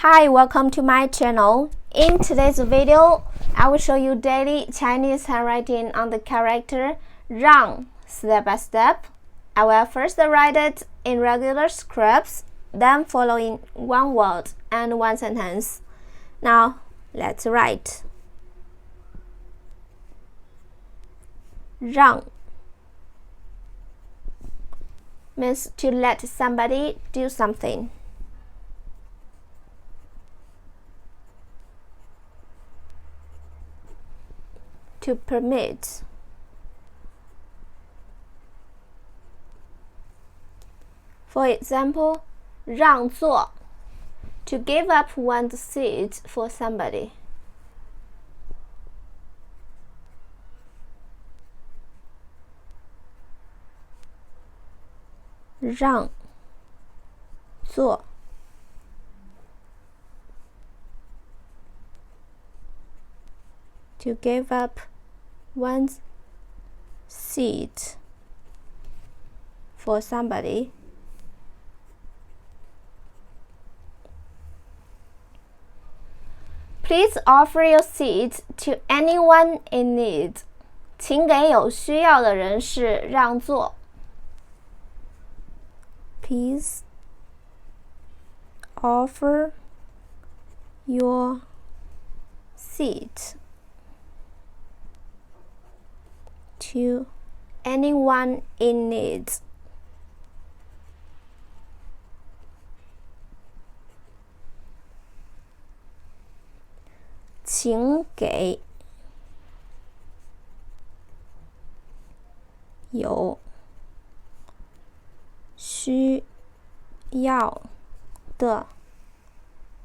Hi, welcome to my channel. In today's video, I will show you daily Chinese handwriting on the character ràng step by step. I will first write it in regular scripts, then following one word and one sentence. Now, let's write. Ràng means to let somebody do something. To permit. For example, 让座 to give up one's seat for somebody. 让座 to give up one's seat for somebody. Please offer your seat to anyone in need. 请给有需要的人士让座。Please offer your seat to anyone in need. 请给有需要的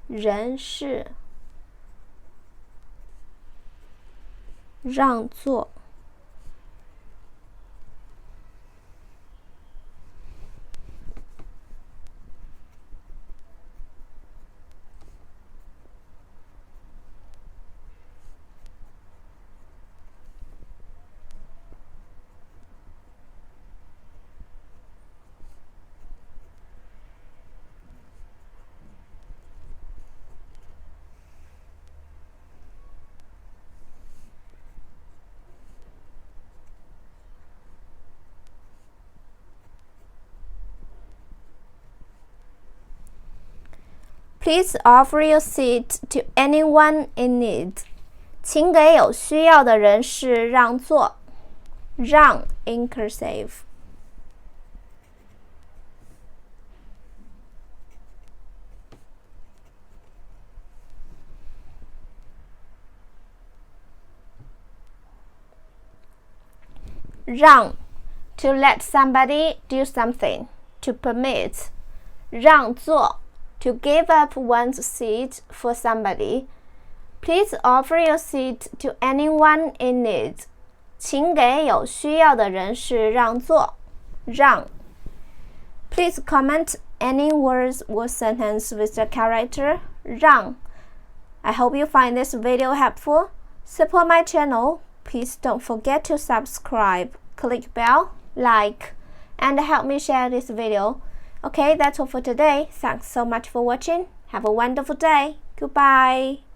人士让座。Please offer your seat to anyone in need. 请给有需要的人士让座。让 in cursive. 让 to let somebody do something. To permit. 让座to give up one's seat for somebody. Please offer your seat to anyone in need. 请给有需要的人士让座。让 Please comment any words or sentence with the character 让. I hope you find this video helpful. Support my channel. Please don't forget to subscribe, click bell, like, and help me share this video. Okay, that's all for today. Thanks so much for watching. Have a wonderful day. Goodbye.